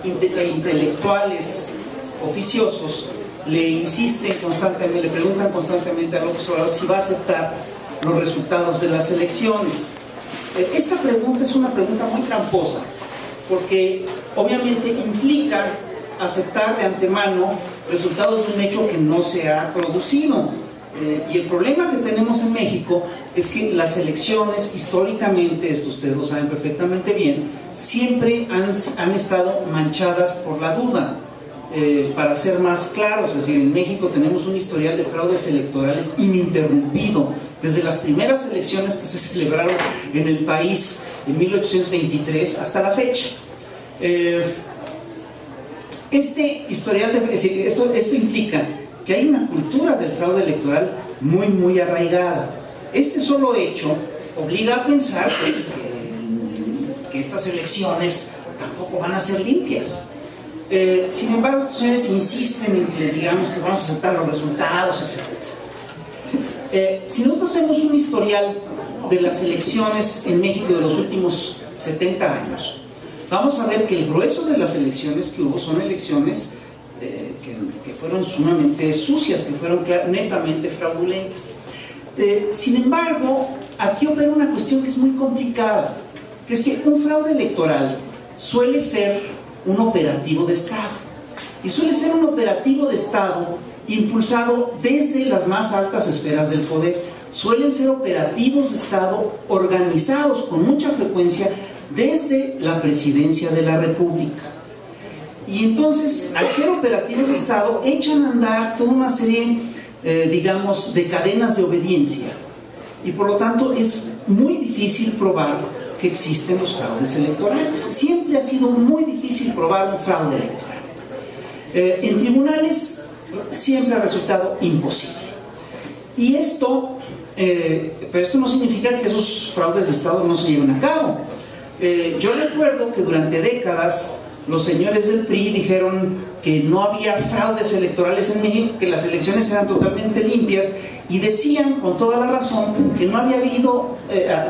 intelectuales oficiosos le insisten constantemente, le preguntan constantemente a López Obrador si va a aceptar los resultados de las elecciones. Esta pregunta es una pregunta muy tramposa, porque obviamente implica aceptar de antemano resultados de un hecho que no se ha producido. Y el problema que tenemos en México es que las elecciones históricamente, esto ustedes lo saben perfectamente bien, siempre han estado manchadas por la duda. Para ser más claros, es decir, en México tenemos un historial de fraudes electorales ininterrumpido, desde las primeras elecciones que se celebraron en el país en 1823 hasta la fecha. Este historial, es decir, esto implica que hay una cultura del fraude electoral muy arraigada. Este solo hecho obliga a pensar pues, que estas elecciones tampoco van a ser limpias. Sin embargo, estos señores insisten en que les digamos que vamos a aceptar los resultados, etc. Si nosotros hacemos un historial de las elecciones en México de los últimos 70 años, vamos a ver que el grueso de las elecciones que hubo son elecciones que fueron sumamente sucias, que fueron netamente fraudulentas. Sin embargo, aquí opera una cuestión que es muy complicada, que es que un fraude electoral suele ser un operativo de Estado, y suele ser un operativo de Estado impulsado desde las más altas esferas del poder. Suelen ser operativos de Estado organizados con mucha frecuencia desde la Presidencia de la República. Y entonces, al ser operativos de Estado, echan a andar toda una serie, digamos, de cadenas de obediencia. Y por lo tanto, es muy difícil probar que existen los fraudes electorales. Siempre ha sido muy difícil probar un fraude electoral. En tribunales siempre ha resultado imposible. Y esto, pero esto no significa que esos fraudes de Estado no se lleven a cabo. Yo recuerdo que durante décadas los señores del PRI dijeron que no había fraudes electorales en México, que las elecciones eran totalmente limpias, y decían con toda la razón que no había habido,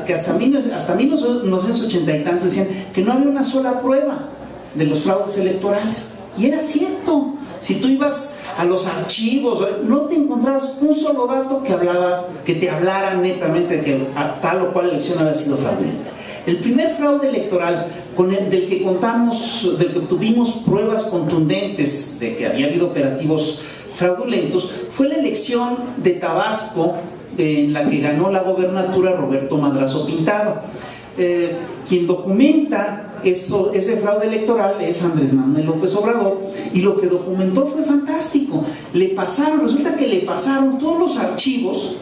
que hasta 1980 y tantos decían que no había una sola prueba de los fraudes electorales. Y era cierto. Si tú ibas a los archivos, no te encontrabas un solo dato que te hablara netamente de que tal o cual elección había sido fraudulenta. El primer fraude electoral del que tuvimos pruebas contundentes de que había habido operativos fraudulentos fue la elección de Tabasco, en la que ganó la gobernatura Roberto Madrazo Pintado. Quien documenta ese fraude electoral es Andrés Manuel López Obrador, y lo que documentó fue fantástico. Resulta que le pasaron todos los archivos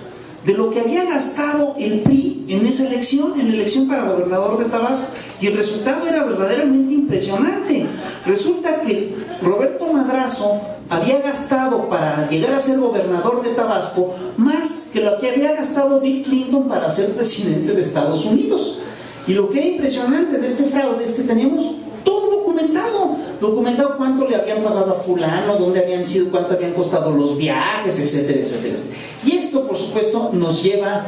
de lo que había gastado el PRI en esa elección, en la elección para gobernador de Tabasco, y el resultado era verdaderamente impresionante. Resulta que Roberto Madrazo había gastado para llegar a ser gobernador de Tabasco más que lo que había gastado Bill Clinton para ser presidente de Estados Unidos. Y lo que era impresionante de este fraude es que teníamos todo documentado cuánto le habían pagado a fulano, dónde habían sido, cuánto habían costado los viajes, etcétera. Y esto, por supuesto, nos llevó a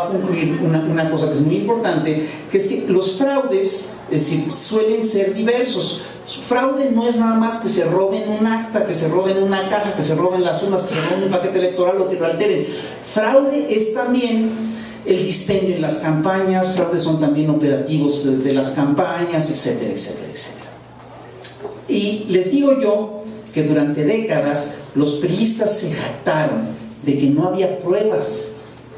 concluir una cosa que es muy importante, que es que los fraudes, es decir, suelen ser diversos. Fraude no es nada más que se roben un acta, que se roben una caja, que se roben las urnas, que se roben un paquete electoral o que lo alteren. Fraude es también el dispendio en las campañas, fraudes son también operativos de las campañas, etcétera. Y les digo yo que durante décadas los priistas se jactaron de que no había pruebas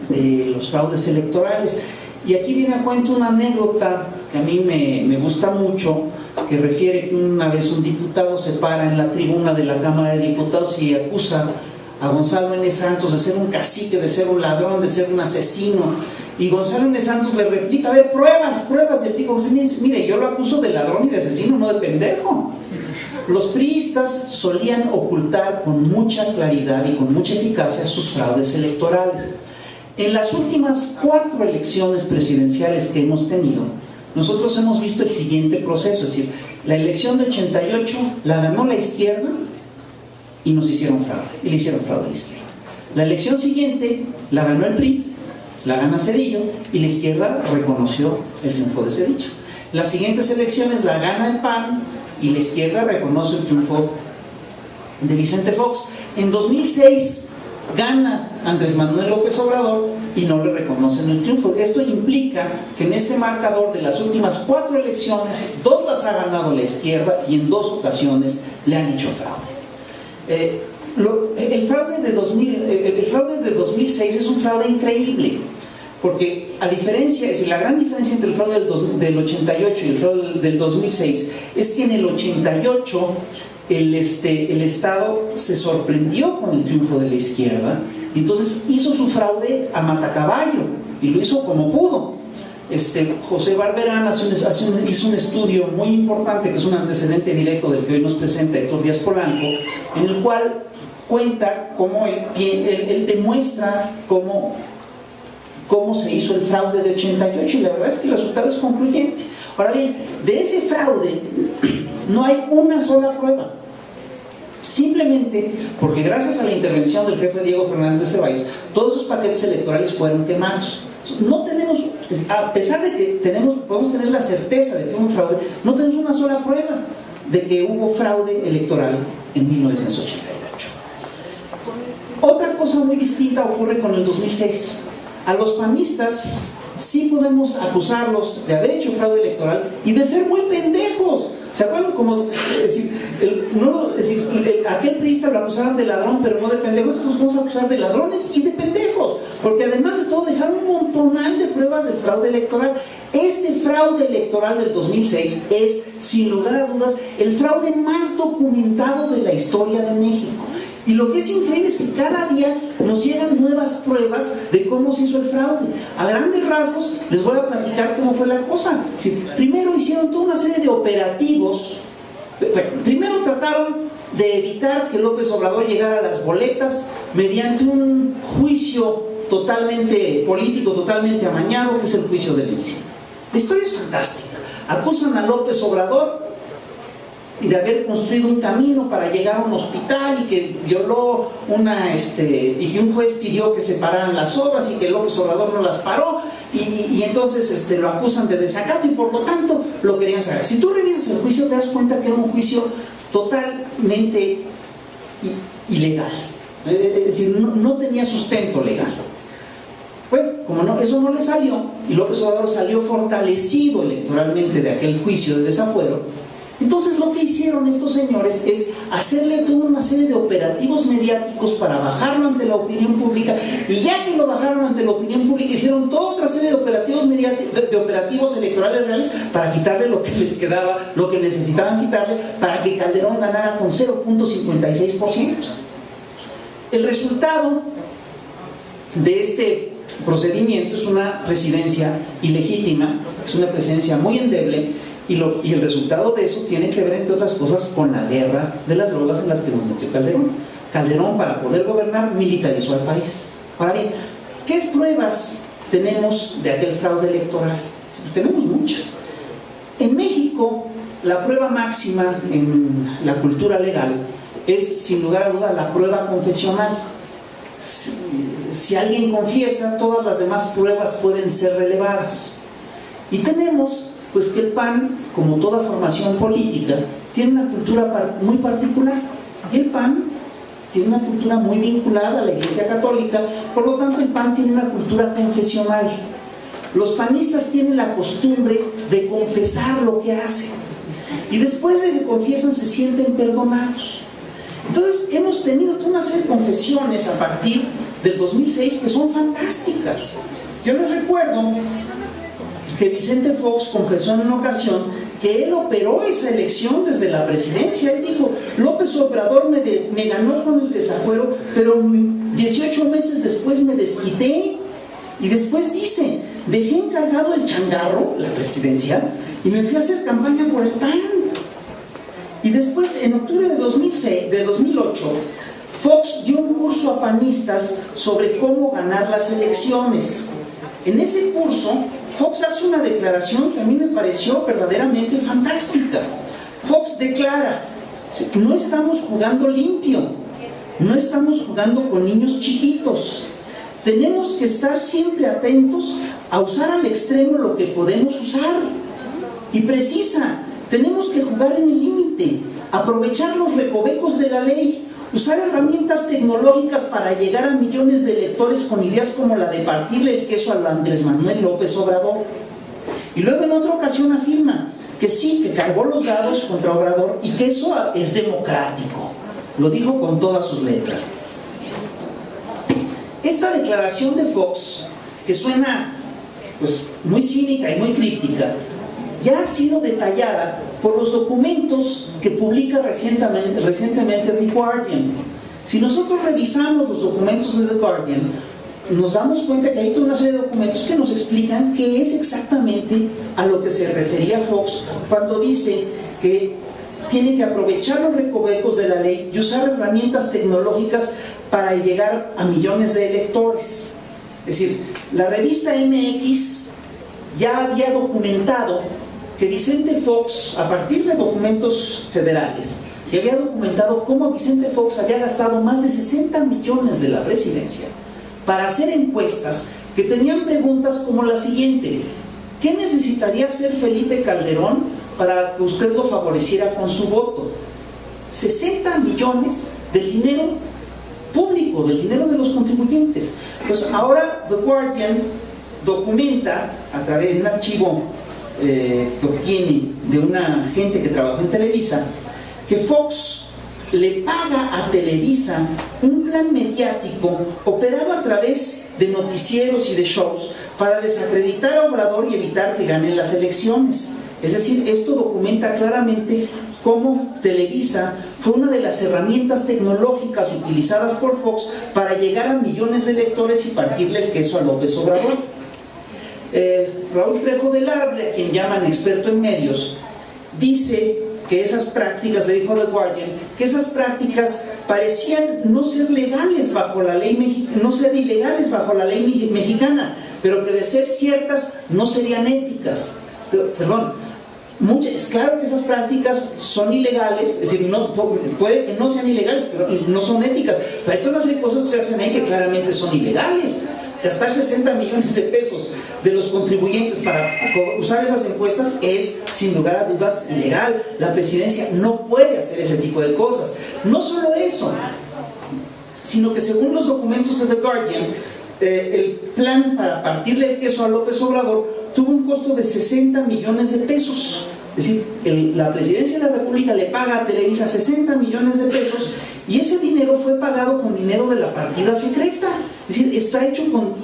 de los fraudes electorales. Y aquí viene a cuento una anécdota que a mí me gusta mucho, que refiere que una vez un diputado se para en la tribuna de la Cámara de Diputados y acusa a Gonzalo N. Santos de ser un cacique, de ser un ladrón, de ser un asesino. Y Gonzalo N. Santos le replica: a ver, pruebas. Y el tipo dice: mire, yo lo acuso de ladrón y de asesino, no de pendejo. Los priistas solían ocultar con mucha claridad y con mucha eficacia sus fraudes electorales. En las últimas 4 elecciones presidenciales que hemos tenido, nosotros hemos visto el siguiente proceso. Es decir, la elección de 88 la ganó la izquierda y nos hicieron fraude, y le hicieron fraude a la izquierda. La elección siguiente la ganó el PRI, la gana Zedillo, y la izquierda reconoció el triunfo de Zedillo. Las siguientes elecciones la gana el PAN y la izquierda reconoce el triunfo de Vicente Fox. En 2006 gana Andrés Manuel López Obrador y no le reconocen el triunfo. Esto implica que en este marcador de las últimas 4 elecciones, 2 las ha ganado la izquierda y en 2 ocasiones le han hecho fraude. El fraude de 2006 es un fraude increíble, porque a diferencia, es decir, la gran diferencia entre el fraude del 88 y el fraude del 2006 es que en el 88 el Estado se sorprendió con el triunfo de la izquierda y entonces hizo su fraude a matacaballo y lo hizo como pudo. José Barberán hizo un estudio muy importante, que es un antecedente directo del que hoy nos presenta Héctor Díaz Polanco, en el cual cuenta cómo él demuestra cómo se hizo el fraude de 88 y la verdad es que el resultado es concluyente. Ahora bien, de ese fraude no hay una sola prueba, simplemente porque gracias a la intervención del jefe Diego Fernández de Ceballos todos esos paquetes electorales fueron quemados. No tenemos, a pesar de que podemos tener la certeza de que hubo un fraude, no tenemos una sola prueba de que hubo fraude electoral en 1988. Otra cosa muy distinta ocurre con el 2006. A los panistas sí podemos acusarlos de haber hecho fraude electoral y de ser muy pendejos. ¿Se acuerdan? Aquel priista lo acusaron de ladrón, pero no de pendejos. Nosotros vamos a acusar de ladrones y de pendejos, porque además de todo dejaron un montonal de pruebas del fraude electoral. Este fraude electoral del 2006 es, sin lugar a dudas, el fraude más documentado de la historia de México. Y lo que es increíble es que cada día nos llegan nuevas pruebas de cómo se hizo el fraude. A grandes rasgos les voy a platicar cómo fue la cosa. Primero hicieron toda una serie de operativos. Primero trataron de evitar que López Obrador llegara a las boletas mediante un juicio totalmente político, totalmente amañado, que es el juicio del INSI. La historia es fantástica. Acusan a López Obrador y de haber construido un camino para llegar a un hospital y que violó y que un juez pidió que se pararan las obras y que López Obrador no las paró y entonces lo acusan de desacato y por lo tanto lo querían sacar. Si tú revisas el juicio te das cuenta que era un juicio totalmente ilegal, es decir, no tenía sustento legal. Bueno, como eso no le salió y López Obrador salió fortalecido electoralmente de aquel juicio de desafuero, entonces lo que hicieron estos señores es hacerle toda una serie de operativos mediáticos para bajarlo ante la opinión pública, y ya que lo bajaron ante la opinión pública hicieron toda otra serie de operativos operativos electorales reales para quitarle lo que les quedaba, lo que necesitaban quitarle para que Calderón ganara con 0.56%. El resultado de este procedimiento es una presidencia ilegítima, es una presidencia muy endeble. Y el resultado de eso tiene que ver, entre otras cosas, con la guerra de las drogas en las que nos metió Calderón. Calderón, para poder gobernar, militarizó al país. Ahora bien, ¿qué pruebas tenemos de aquel fraude electoral? Tenemos muchas. En México, la prueba máxima en la cultura legal es, sin lugar a duda, la prueba confesional. Si alguien confiesa, todas las demás pruebas pueden ser relevadas. Y tenemos pues que el PAN, como toda formación política, tiene una cultura muy particular. Y el PAN tiene una cultura muy vinculada a la Iglesia Católica, por lo tanto el PAN tiene una cultura confesional. Los panistas tienen la costumbre de confesar lo que hacen, y después de que confiesan se sienten perdonados. Entonces hemos tenido toda una serie de confesiones a partir del 2006 que son fantásticas. Yo les recuerdo que Vicente Fox confesó en una ocasión que él operó esa elección desde la presidencia. Él dijo: López Obrador me ganó con el desafuero, pero 18 meses después me desquité. Y después dice: dejé encargado el changarro, la presidencia, y me fui a hacer campaña por el PAN. Y después, en octubre de 2008, Fox dio un curso a panistas sobre cómo ganar las elecciones. En ese curso, Fox hace una declaración que a mí me pareció verdaderamente fantástica. Fox declara: no estamos jugando limpio, no estamos jugando con niños chiquitos. Tenemos que estar siempre atentos a usar al extremo lo que podemos usar. y precisa: tenemos que jugar en el límite, aprovechar los recovecos de la ley, usar herramientas tecnológicas para llegar a millones de electores con ideas como la de partirle el queso a Andrés Manuel López Obrador. Y luego en otra ocasión afirma que sí, que cargó los dados contra Obrador y que eso es democrático. Lo dijo con todas sus letras. Esta declaración de Fox, que suena pues muy cínica y muy críptica, ya ha sido detallada por los documentos que publica recientemente The Guardian. Si nosotros revisamos los documentos de The Guardian, nos damos cuenta que hay toda una serie de documentos que nos explican qué es exactamente a lo que se refería Fox cuando dice que tiene que aprovechar los recovecos de la ley y usar herramientas tecnológicas para llegar a millones de electores. Es decir, la revista MX ya había documentado que Vicente Fox, a partir de documentos federales, ya había documentado cómo Vicente Fox había gastado más de 60 millones de la presidencia para hacer encuestas que tenían preguntas como la siguiente: ¿qué necesitaría hacer Felipe Calderón para que usted lo favoreciera con su voto? 60 millones de dinero público, del dinero de los contribuyentes. Pues ahora The Guardian documenta a través de un archivo que obtiene de una gente que trabajó en Televisa, que Fox le paga a Televisa un plan mediático operado a través de noticieros y de shows para desacreditar a Obrador y evitar que gane las elecciones. Es decir, esto documenta claramente cómo Televisa fue una de las herramientas tecnológicas utilizadas por Fox para llegar a millones de electores y partirle el queso a López Obrador. Raúl Trejo del Arbre, a quien llaman experto en medios, dice que esas prácticas, le dijo a The Guardian, que esas prácticas parecían no ser legales bajo la ley no ser ilegales bajo la ley mexicana, pero que de ser ciertas no serían éticas. Es claro que esas prácticas son ilegales, es decir, puede que no sean ilegales, pero no son éticas. Pero hay toda una serie de cosas que se hacen ahí que claramente son ilegales. Gastar 60 millones de pesos de los contribuyentes para usar esas encuestas es, sin lugar a dudas, ilegal. La presidencia no puede hacer ese tipo de cosas. No solo eso, sino que según los documentos de The Guardian, el plan para partirle el queso a López Obrador tuvo un costo de 60 millones de pesos. Es decir, la presidencia de la República le paga a Televisa 60 millones de pesos y ese dinero fue pagado con dinero de la partida secreta. Es decir, está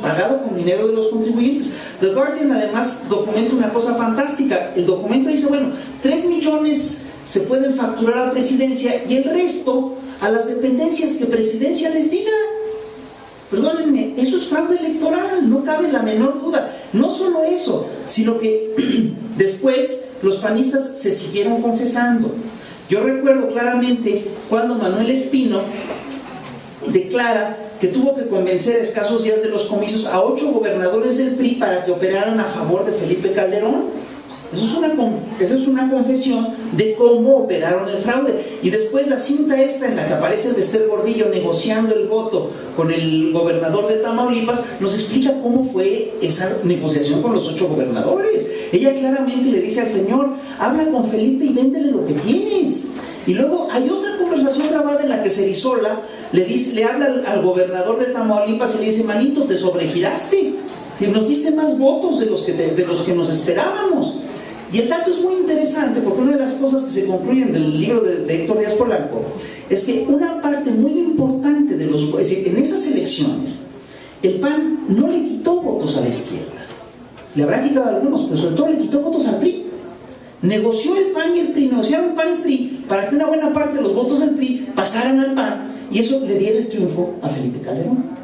pagado con dinero de los contribuyentes. The Guardian además documenta una cosa fantástica. El documento dice, bueno, 3 millones se pueden facturar a presidencia y el resto a las dependencias que presidencia les diga. Perdónenme, eso es fraude electoral, no cabe la menor duda. No solo eso, sino que después los panistas se siguieron confesando. Yo recuerdo claramente cuando Manuel Espino declara que tuvo que convencer a escasos días de los comicios a 8 gobernadores del PRI para que operaran a favor de Felipe Calderón. Eso es una confesión de cómo operaron el fraude. Y después la cinta esta en la que aparece el Bester Gordillo negociando el voto con el gobernador de Tamaulipas nos explica cómo fue esa negociación con los 8 gobernadores. Ella claramente le dice al señor: habla con Felipe y véndele lo que tienes. Y luego hay otra conversación grabada en la que Cerizola le habla al gobernador de Tamaulipas y le dice: manito, te sobregiraste, que nos diste más votos de los que nos esperábamos. Y el dato es muy interesante porque una de las cosas que se concluyen del libro de Héctor Díaz Polanco es que una parte muy importante de es decir, en esas elecciones el PAN no le quitó votos a la izquierda, le habrá quitado algunos, pero sobre todo le quitó votos al PRI. Negoció el PAN y el PRI, negociaron PAN y PRI para que una buena parte de los votos del PRI pasaran al PAN y eso le diera el triunfo a Felipe Calderón.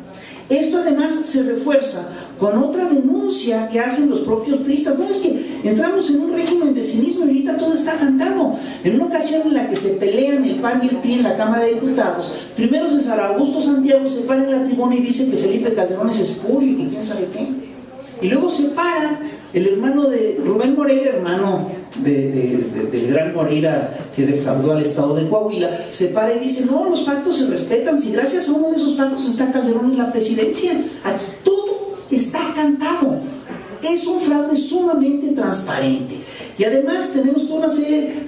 Esto además se refuerza con otra denuncia que hacen los propios priistas. No, es que entramos en un régimen de cinismo y ahorita todo está cantado. En una ocasión en la que se pelean el PAN y el PRI en la Cámara de Diputados, primero César Augusto Santiago se para en la tribuna y dice que Felipe Calderón es espurio y que quién sabe qué. Y luego se para el hermano de Rubén Moreira, hermano del gran Moreira que defraudó al estado de Coahuila, se para y dice: no, los pactos se respetan, si gracias a uno de esos pactos está Calderón en la presidencia. Aquí todo está cantado. Es un fraude sumamente transparente. Y además tenemos toda una serie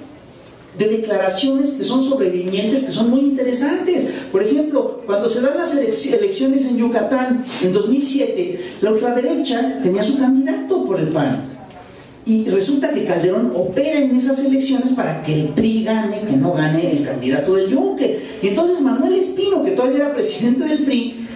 de declaraciones que son sobrevivientes, que son muy interesantes. Por ejemplo, cuando se dan las elecciones en Yucatán en 2007, la ultraderecha tenía su candidato por el PAN. Y resulta que Calderón opera en esas elecciones para que el PRI gane, que no gane el candidato del Yunque. Y entonces Manuel Espino, que todavía era presidente del PRI,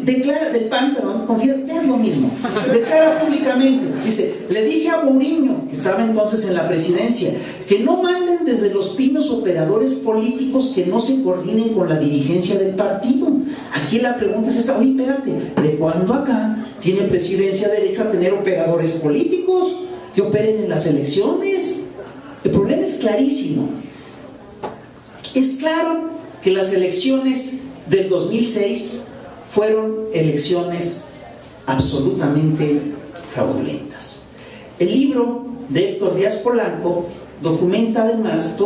declara, del PAN, perdón, confía, ya es lo mismo, declara públicamente, dice, le dije a Mourinho, que estaba entonces en la presidencia, que no manden desde Los Pinos operadores políticos que no se coordinen con la dirigencia del partido. Aquí la pregunta es esta, oye, espérate, ¿de cuándo acá tiene presidencia derecho a tener operadores políticos que operen en las elecciones? El problema es clarísimo. Es claro que las elecciones del 2006 fueron elecciones absolutamente fraudulentas. El libro de Héctor Díaz Polanco documenta además,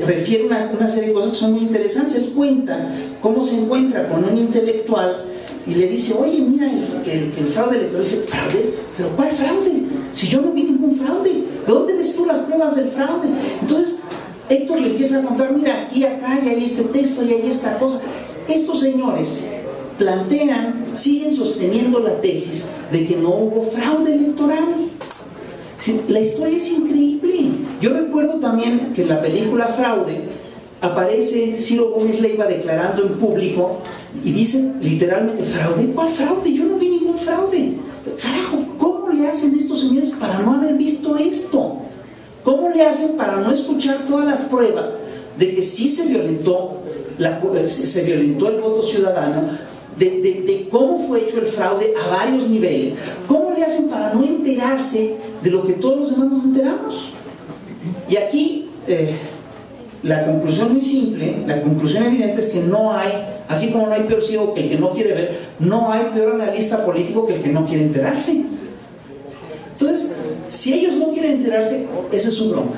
refiere una serie de cosas que son muy interesantes. Él cuenta cómo se encuentra con un intelectual y le dice, oye, mira, el fraude electoral. Dice, ¿fraude? ¿Pero cuál fraude? Si yo no vi ningún fraude. ¿De dónde ves tú las pruebas del fraude? Entonces Héctor le empieza a contar, mira, aquí, acá, y hay este texto, y hay esta cosa. Estos señores siguen sosteniendo la tesis de que no hubo fraude electoral. La historia es increíble. Yo recuerdo también que en la película Fraude aparece Ciro Gómez Leiva declarando en público y dice literalmente, ¿fraude? ¿Cuál fraude? Yo no vi ningún fraude. Carajo, ¿cómo le hacen estos señores para no haber visto esto? ¿Cómo le hacen para no escuchar todas las pruebas de que sí se violentó el voto ciudadano? De cómo fue hecho el fraude a varios niveles. ¿Cómo le hacen para no enterarse de lo que todos los demás nos enteramos? Y aquí la conclusión muy simple, la conclusión evidente es que no hay, así como no hay peor ciego que el que no quiere ver, no hay peor analista político que el que no quiere enterarse. Entonces, si ellos no quieren enterarse, esa es su bronca.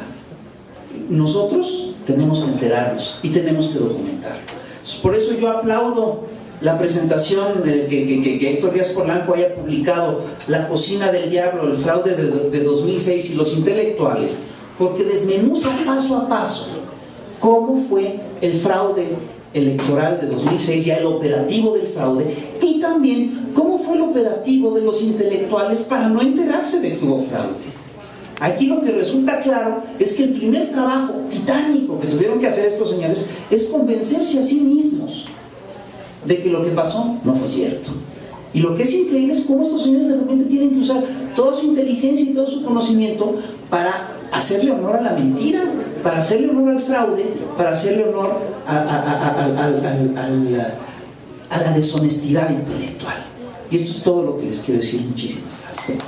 Nosotros tenemos que enterarnos y tenemos que documentarlo. Por eso yo aplaudo la presentación que Héctor Díaz Polanco haya publicado, La cocina del diablo, el fraude de 2006 y los intelectuales, porque desmenuza paso a paso cómo fue el fraude electoral de 2006, ya el operativo del fraude, y también cómo fue el operativo de los intelectuales para no enterarse de que hubo fraude. Aquí lo que resulta claro es que el primer trabajo titánico que tuvieron que hacer estos señores es convencerse a sí mismos de que lo que pasó no fue cierto. Y lo que es increíble es cómo estos señores de repente tienen que usar toda su inteligencia y todo su conocimiento para hacerle honor a la mentira, para hacerle honor al fraude, para hacerle honor a la deshonestidad intelectual. Y esto es todo lo que les quiero decir. Muchísimas gracias.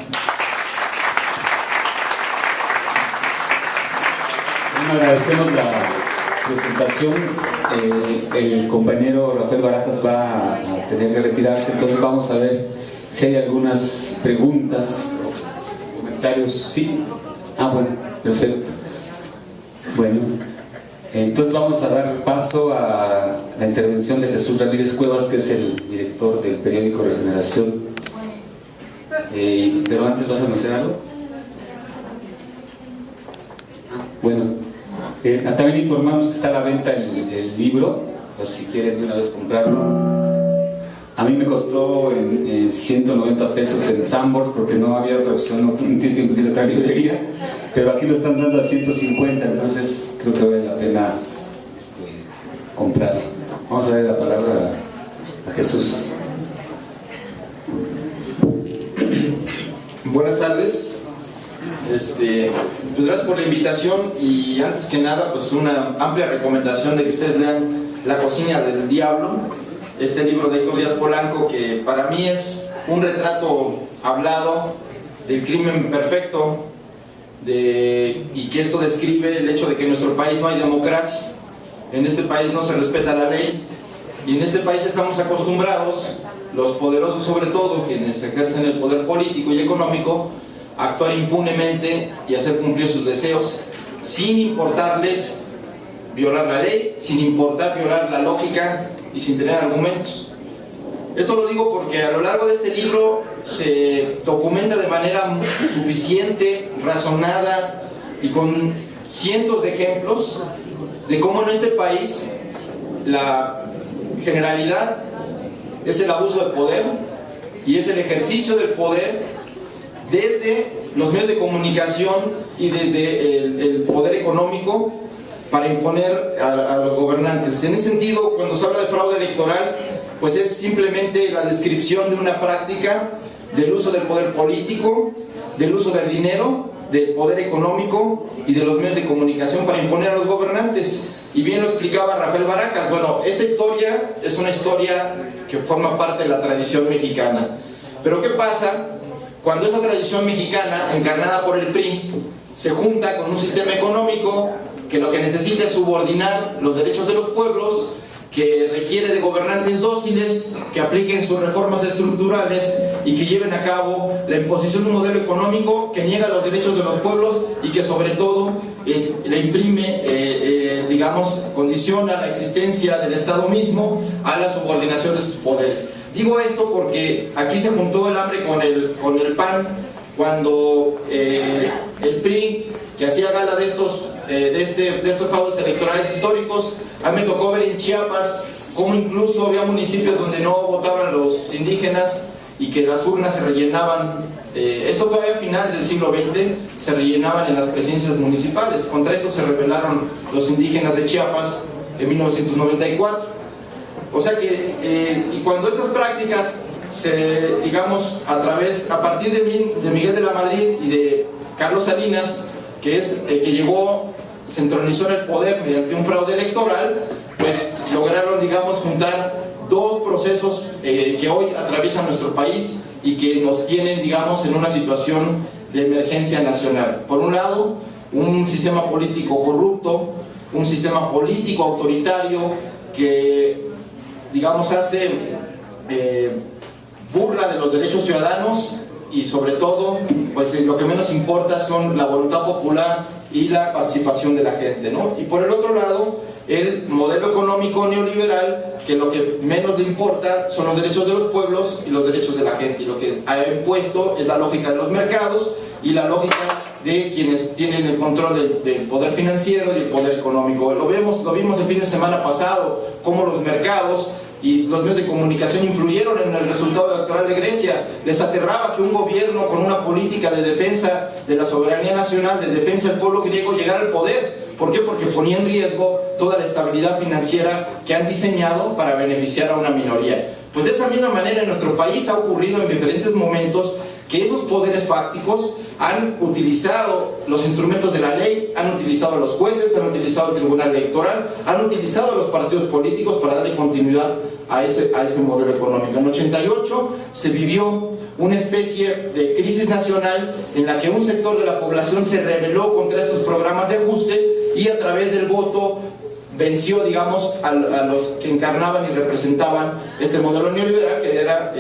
Agradecemos la presentación. El compañero Rafael Barajas va a tener que retirarse, entonces vamos a ver si hay algunas preguntas o comentarios. ¿Sí? Bueno, perfecto. Bueno, entonces vamos a dar paso a la intervención de Jesús Ramírez Cuevas, que es el director del periódico Regeneración. Pero antes, ¿vas a mencionar algo? Bueno, también informamos que está a la venta el libro, por si quieren de una vez comprarlo. A mí me costó en 190 pesos en Sambors, porque no había otra opción, no tiene otra librería, pero aquí lo están dando a 150, entonces creo que vale la pena comprarlo. Vamos a dar la palabra a Jesús. Buenas tardes. Pues gracias por la invitación y antes que nada pues una amplia recomendación de que ustedes lean La cocina del diablo, este libro de Héctor Díaz Polanco, que para mí es un retrato hablado del crimen perfecto y que esto describe el hecho de que en nuestro país no hay democracia, en este país no se respeta la ley y en este país estamos acostumbrados, los poderosos sobre todo, quienes ejercen el poder político y económico, actuar impunemente y hacer cumplir sus deseos sin importarles violar la ley, sin importar violar la lógica y sin tener argumentos. Esto lo digo porque a lo largo de este libro se documenta de manera suficiente, razonada y con cientos de ejemplos de cómo en este país la generalidad es el abuso de poder y es el ejercicio del poder desde los medios de comunicación y desde el poder económico para imponer a los gobernantes. En ese sentido, cuando se habla de fraude electoral, pues es simplemente la descripción de una práctica del uso del poder político, del uso del dinero, del poder económico y de los medios de comunicación para imponer a los gobernantes. Y bien lo explicaba Rafael Baracas. Bueno, esta historia es una historia que forma parte de la tradición mexicana. Pero ¿qué pasa cuando esa tradición mexicana, encarnada por el PRI, se junta con un sistema económico que lo que necesita es subordinar los derechos de los pueblos, que requiere de gobernantes dóciles, que apliquen sus reformas estructurales y que lleven a cabo la imposición de un modelo económico que niega los derechos de los pueblos y que sobre todo le imprime, condiciona la existencia del Estado mismo a la subordinación de sus poderes? Digo esto porque aquí se juntó el hambre con el pan cuando el PRI, que hacía gala de estos fraudes electorales históricos. A mí me tocó ver en Chiapas cómo incluso había municipios donde no votaban los indígenas y que las urnas se rellenaban, esto todavía a finales del siglo XX, se rellenaban en las presidencias municipales. Contra esto se rebelaron los indígenas de Chiapas en 1994. O sea que, y cuando estas prácticas a partir de Miguel de la Madrid y de Carlos Salinas, que es el que se entronizó en el poder mediante un fraude electoral, pues lograron, juntar dos procesos que hoy atraviesan nuestro país y que nos tienen, en una situación de emergencia nacional. Por un lado, un sistema político corrupto, un sistema político autoritario que, hace burla de los derechos ciudadanos y sobre todo, pues lo que menos importa son la voluntad popular y la participación de la gente, ¿no? Y por el otro lado, el modelo económico neoliberal, que lo que menos le importa son los derechos de los pueblos y los derechos de la gente, y lo que ha impuesto es la lógica de los mercados y la lógica de quienes tienen el control del poder financiero y el poder económico. Lo vimos el fin de semana pasado, cómo los mercados y los medios de comunicación influyeron en el resultado electoral de Grecia. Les aterraba que un gobierno con una política de defensa de la soberanía nacional, de defensa del pueblo griego, llegara al poder. ¿Por qué? Porque ponía en riesgo toda la estabilidad financiera que han diseñado para beneficiar a una minoría. Pues de esa misma manera en nuestro país ha ocurrido en diferentes momentos que esos poderes fácticos han utilizado los instrumentos de la ley, han utilizado a los jueces, han utilizado el Tribunal Electoral, han utilizado a los partidos políticos para darle continuidad a ese modelo económico. En 88 se vivió una especie de crisis nacional en la que un sector de la población se rebeló contra estos programas de ajuste y a través del voto venció, a los que encarnaban y representaban este modelo neoliberal, que era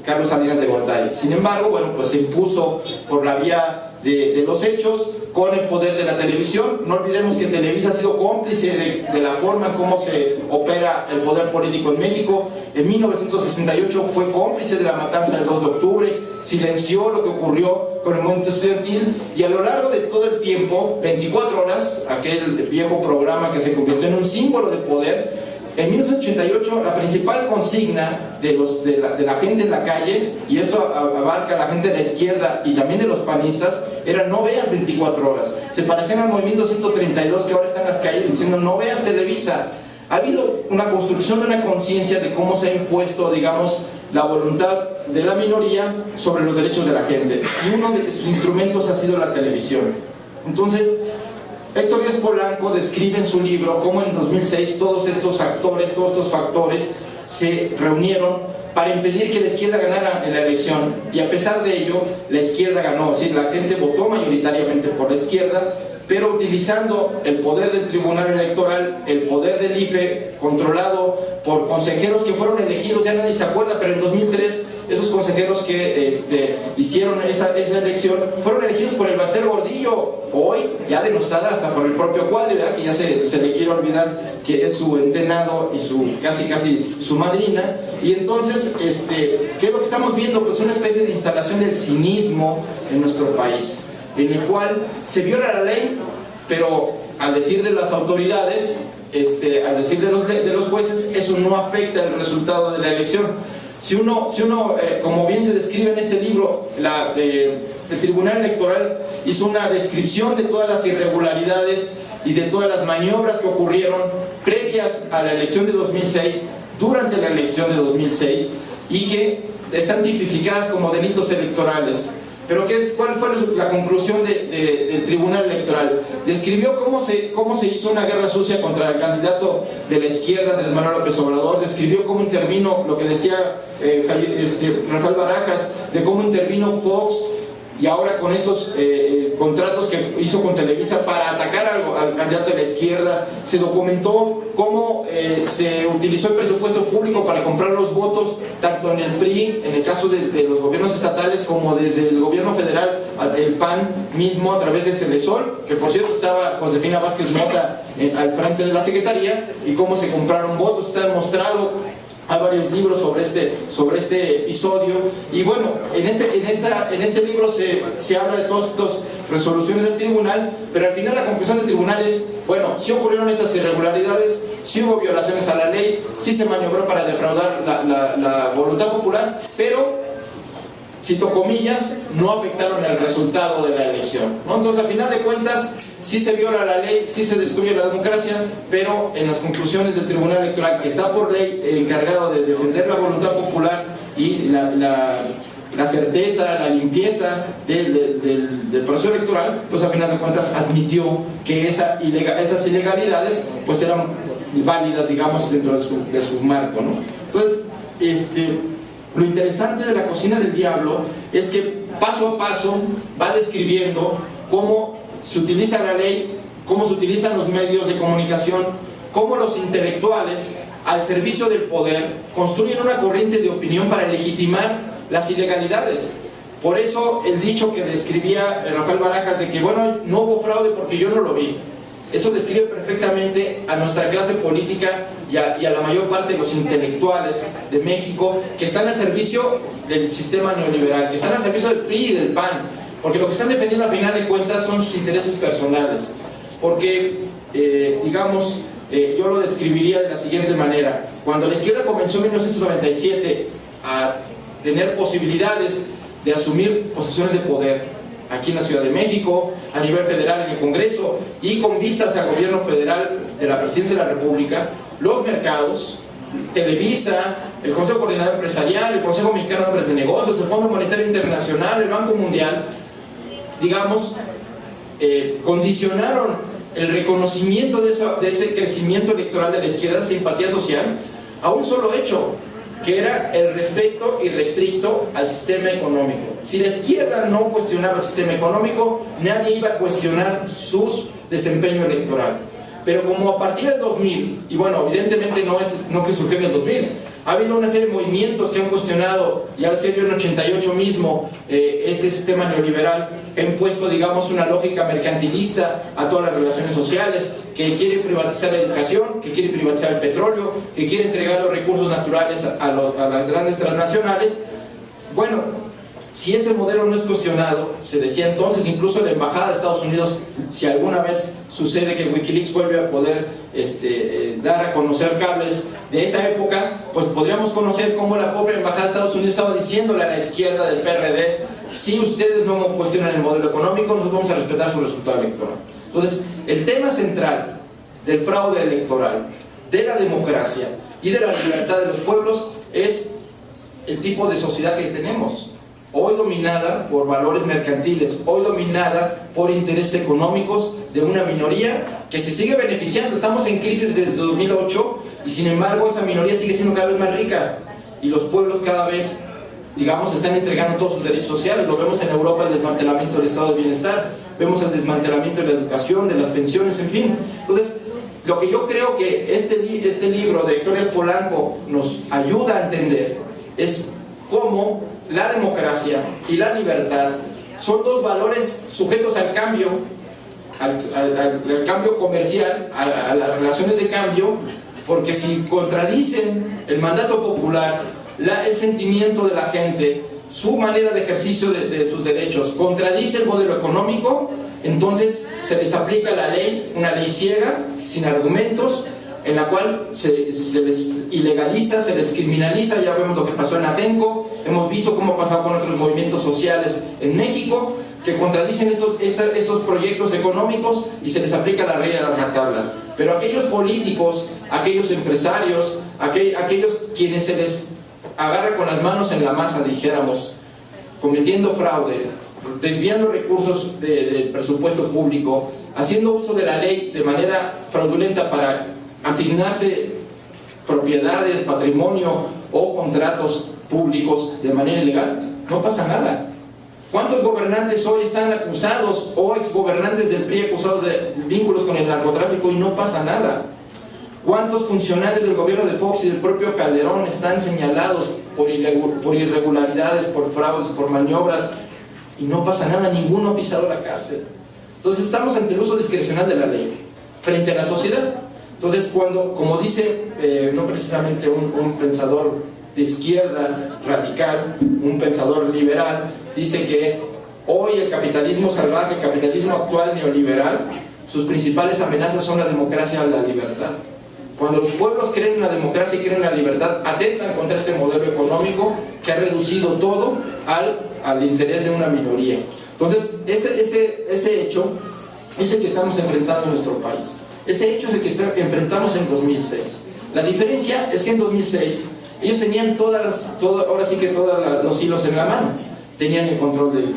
Carlos Salinas de Gortari. Sin embargo, pues se impuso por la vía de los hechos, con el poder de la televisión. No olvidemos que Televisa ha sido cómplice de la forma en cómo se opera el poder político en México. En 1968 fue cómplice de la matanza del 2 de octubre, silenció lo que ocurrió con el movimiento estudiantil, y a lo largo de todo el tiempo, 24 horas, aquel viejo programa que se convirtió en un símbolo de poder. En 1988 la principal consigna de la gente en la calle, y esto abarca a la gente de la izquierda y también de los panistas, era: no veas 24 horas. Se parecían al movimiento 132 que ahora está en las calles diciendo: no veas Televisa. Ha habido una construcción de una conciencia de cómo se ha impuesto, la voluntad de la minoría sobre los derechos de la gente, y uno de sus instrumentos ha sido la televisión. Entonces, Héctor Díaz Polanco describe en su libro cómo en 2006 todos estos factores se reunieron para impedir que la izquierda ganara en la elección, y a pesar de ello la izquierda ganó. Es decir, la gente votó mayoritariamente por la izquierda, pero utilizando el poder del Tribunal Electoral, el poder del IFE, controlado por consejeros que fueron elegidos, ya nadie se acuerda, pero en 2003 esos consejeros que hicieron esa elección fueron elegidos por el Baster Gordillo, hoy ya denostada hasta por el propio Cuadri, ¿verdad? Que ya se le quiere olvidar que es su entenado y casi su madrina. Y entonces, ¿qué es lo que estamos viendo? Pues una especie de instalación del cinismo en nuestro país, en el cual se viola la ley, pero al decir de las autoridades, al decir de los jueces, eso no afecta el resultado de la elección. Si uno como bien se describe en este libro, el Tribunal Electoral hizo una descripción de todas las irregularidades y de todas las maniobras que ocurrieron previas a la elección de 2006, durante la elección de 2006, y que están tipificadas como delitos electorales. Pero ¿cuál fue la conclusión del Tribunal Electoral? Describió cómo se hizo una guerra sucia contra el candidato de la izquierda, Andrés Manuel López Obrador. Describió cómo intervino, lo que decía Rafael Barajas, de cómo intervino Fox, y ahora con estos contratos que hizo con Televisa para atacar al candidato de la izquierda. Se documentó cómo se utilizó el presupuesto público para comprar los votos, tanto en el PRI, en el caso de los gobiernos estatales, como desde el gobierno federal, el PAN mismo, a través de Celesol, que por cierto estaba Josefina Vázquez Mota al frente de la Secretaría, y cómo se compraron votos. Está demostrado. Hay varios libros sobre este episodio, y bueno, en este libro se habla de todas estas resoluciones del tribunal, pero al final la conclusión del tribunal es, bueno, sí ocurrieron estas irregularidades, sí hubo violaciones a la ley, sí se maniobró para defraudar la voluntad popular, pero, cito comillas, no afectaron el resultado de la elección, ¿no? Entonces, al final de cuentas, sí se viola la ley, sí se destruye la democracia, pero en las conclusiones del Tribunal Electoral, que está por ley encargado de defender la voluntad popular y la certeza, la limpieza del proceso electoral, pues al final de cuentas admitió que esas ilegalidades pues eran válidas, digamos, dentro de su marco, ¿no? Entonces, lo interesante de La Cocina del Diablo es que paso a paso va describiendo cómo se utiliza la ley, cómo se utilizan los medios de comunicación, cómo los intelectuales, al servicio del poder, construyen una corriente de opinión para legitimar las ilegalidades. Por eso el dicho que describía Rafael Barajas de que, bueno, no hubo fraude porque yo no lo vi, eso describe perfectamente a nuestra clase política y a la mayor parte de los intelectuales de México, que están al servicio del sistema neoliberal, que están al servicio del PRI y del PAN, porque lo que están defendiendo al final de cuentas son sus intereses personales. Porque, yo lo describiría de la siguiente manera: cuando la izquierda comenzó en 1997 a tener posibilidades de asumir posiciones de poder aquí en la Ciudad de México, a nivel federal en el Congreso, y con vistas al gobierno federal de la Presidencia de la República, los mercados, Televisa, el Consejo Coordinador Empresarial, el Consejo Mexicano de Hombres de Negocios, el Fondo Monetario Internacional, el Banco Mundial, condicionaron el reconocimiento de ese crecimiento electoral de la izquierda, esa simpatía social, a un solo hecho, que era el respeto irrestricto al sistema económico. Si la izquierda no cuestionaba el sistema económico, nadie iba a cuestionar su desempeño electoral. Pero como a partir del 2000, y bueno, evidentemente no que surgió en el 2000, ha habido una serie de movimientos que han cuestionado, ya se vio en 88 mismo, este sistema neoliberal, que ha impuesto, una lógica mercantilista a todas las relaciones sociales, que quiere privatizar la educación, que quiere privatizar el petróleo, que quiere entregar los recursos naturales a las grandes transnacionales. Bueno, si ese modelo no es cuestionado, se decía entonces, incluso la Embajada de Estados Unidos, si alguna vez sucede que Wikileaks vuelve a poder dar a conocer cables de esa época, pues podríamos conocer cómo la propia Embajada de Estados Unidos estaba diciéndole a la izquierda del PRD: si ustedes no cuestionan el modelo económico, nosotros vamos a respetar su resultado electoral. Entonces, el tema central del fraude electoral, de la democracia y de la libertad de los pueblos es el tipo de sociedad que tenemos. Hoy dominada por valores mercantiles, hoy dominada por intereses económicos de una minoría que se sigue beneficiando. Estamos en crisis desde 2008 y sin embargo esa minoría sigue siendo cada vez más rica, y los pueblos cada vez, están entregando todos sus derechos sociales. Lo vemos en Europa, el desmantelamiento del estado de bienestar, vemos el desmantelamiento de la educación, de las pensiones, en fin. Entonces, lo que yo creo que este libro de Hectorías Polanco nos ayuda a entender es cómo la democracia y la libertad son dos valores sujetos al cambio, al cambio comercial, a las relaciones de cambio, porque si contradicen el mandato popular, el sentimiento de la gente, su manera de ejercicio de sus derechos, contradice el modelo económico, entonces se les aplica la ley, una ley ciega, sin argumentos, en la cual se les ilegaliza, se les criminaliza. Ya vemos lo que pasó en Atenco, hemos visto cómo ha pasado con otros movimientos sociales en México, que contradicen estos proyectos económicos y se les aplica la ley a la tabla. Pero aquellos políticos, aquellos empresarios, aquellos quienes se les agarra con las manos en la masa, dijéramos, cometiendo fraude, desviando recursos del presupuesto público, haciendo uso de la ley de manera fraudulenta para asignarse propiedades, patrimonio o contratos públicos de manera ilegal, no pasa nada. ¿Cuántos gobernantes hoy están acusados o exgobernantes del PRI acusados de vínculos con el narcotráfico y no pasa nada? ¿Cuántos funcionarios del gobierno de Fox y del propio Calderón están señalados por irregularidades, por fraudes, por maniobras y no pasa nada? Ninguno ha pisado la cárcel. Entonces estamos ante el uso discrecional de la ley frente a la sociedad. Entonces cuando, como dice no precisamente un pensador de izquierda radical, un pensador liberal, dice que hoy el capitalismo salvaje, el capitalismo actual neoliberal, sus principales amenazas son la democracia y la libertad. Cuando los pueblos creen en la democracia y creen en la libertad, atentan contra este modelo económico que ha reducido todo al interés de una minoría. Entonces, ese hecho es el que estamos enfrentando en nuestro país. Ese hecho es el que enfrentamos en 2006. La diferencia es que en 2006 ellos tenían ahora sí que todos los hilos en la mano. Tenían el control del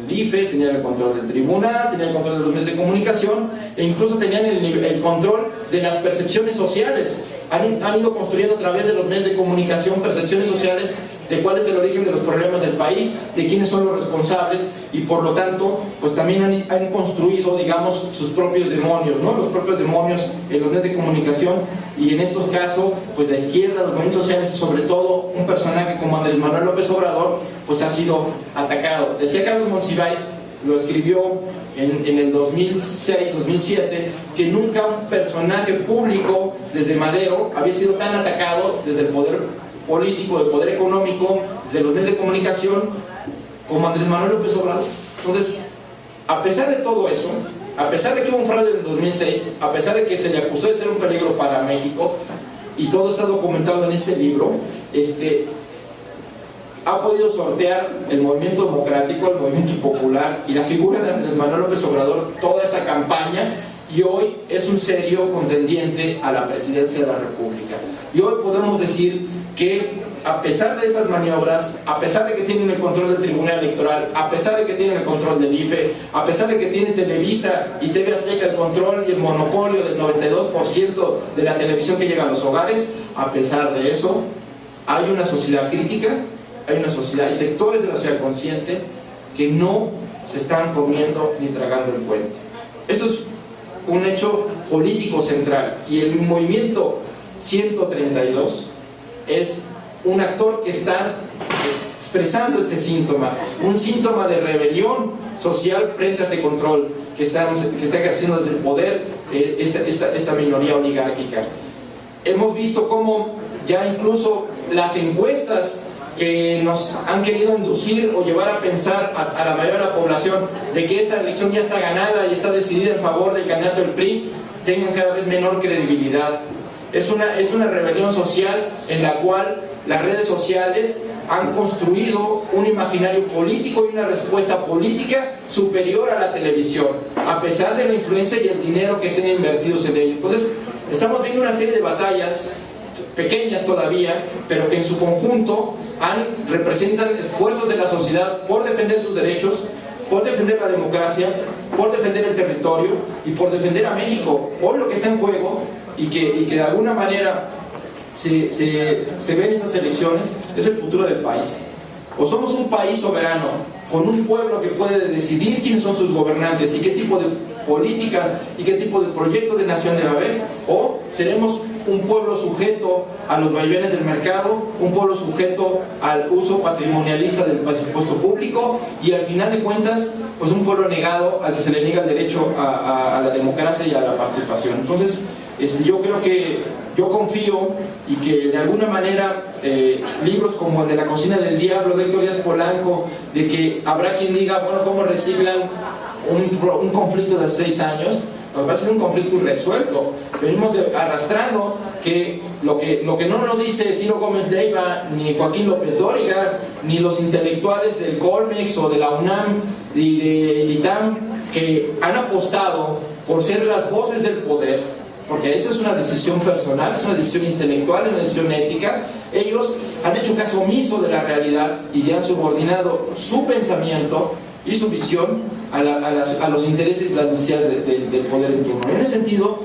IFE, tenían el control del tribunal, tenían el control de los medios de comunicación e incluso tenían el control de las percepciones sociales. Han ido construyendo a través de los medios de comunicación percepciones sociales de cuál es el origen de los problemas del país, de quiénes son los responsables y por lo tanto pues también han construido, digamos, sus propios demonios, ¿no? Los propios demonios en los medios de comunicación y en estos casos pues la izquierda, los movimientos sociales y sobre todo un personaje como Andrés Manuel López Obrador pues ha sido atacado. Decía Carlos Monsiváis, lo escribió en el 2006-2007, que nunca un personaje público desde Madero había sido tan atacado desde el poder político, del poder económico, desde los medios de comunicación, como Andrés Manuel López Obrador. Entonces, a pesar de todo eso, a pesar de que hubo un fraude en el 2006, a pesar de que se le acusó de ser un peligro para México, y todo está documentado en este libro, ha podido sortear el movimiento democrático, el movimiento popular y la figura de Andrés Manuel López Obrador, toda esa campaña, y hoy es un serio contendiente a la presidencia de la República. Y hoy podemos decir que a pesar de estas maniobras, a pesar de que tienen el control del Tribunal Electoral, a pesar de que tienen el control del IFE, a pesar de que tiene Televisa y TV Azteca el control y el monopolio del 92% de la televisión que llega a los hogares, a pesar de eso, hay una sociedad crítica, hay una sociedad, hay sectores de la sociedad consciente que no se están comiendo ni tragando el cuento. Esto es un hecho político central y el movimiento 132 es un actor que está expresando este síntoma, un síntoma de rebelión social frente a este control que está ejerciendo desde el poder esta minoría oligárquica. Hemos visto cómo ya incluso las encuestas que nos han querido inducir o llevar a pensar a la mayoría de la población de que esta elección ya está ganada y está decidida en favor del candidato del PRI, tengan cada vez menor credibilidad. Es una rebelión social en la cual las redes sociales han construido un imaginario político y una respuesta política superior a la televisión, a pesar de la influencia y el dinero que estén invertidos en ello. Entonces, estamos viendo una serie de batallas pequeñas todavía, pero que en su conjunto representan esfuerzos de la sociedad por defender sus derechos, por defender la democracia, por defender el territorio y por defender a México. Hoy lo que está en juego y que de alguna manera se ve en estas elecciones es el futuro del país. O somos un país soberano con un pueblo que puede decidir quiénes son sus gobernantes y qué tipo de políticas y qué tipo de proyecto de nación debe haber, o seremos un pueblo sujeto a los vaivenes del mercado, un pueblo sujeto al uso patrimonialista del presupuesto público y al final de cuentas pues un pueblo negado al que se le niega el derecho a la democracia y a la participación. Entonces yo creo que yo confío y que de alguna manera libros como el de La cocina del diablo de Héctor Díaz Polanco, de que habrá quien diga, bueno, ¿cómo reciclan un conflicto de 6 años? Lo que pasa es un conflicto irresuelto. Venimos arrastrando que lo que no nos dice Ciro Gómez Leiva, ni Joaquín López Dóriga, ni los intelectuales del Colmex o de la UNAM y del ITAM, que han apostado por ser las voces del poder, porque esa es una decisión personal, es una decisión intelectual, una decisión ética. Ellos han hecho caso omiso de la realidad y ya han subordinado su pensamiento y su visión a los intereses y las necesidades del poder en turno. En ese sentido,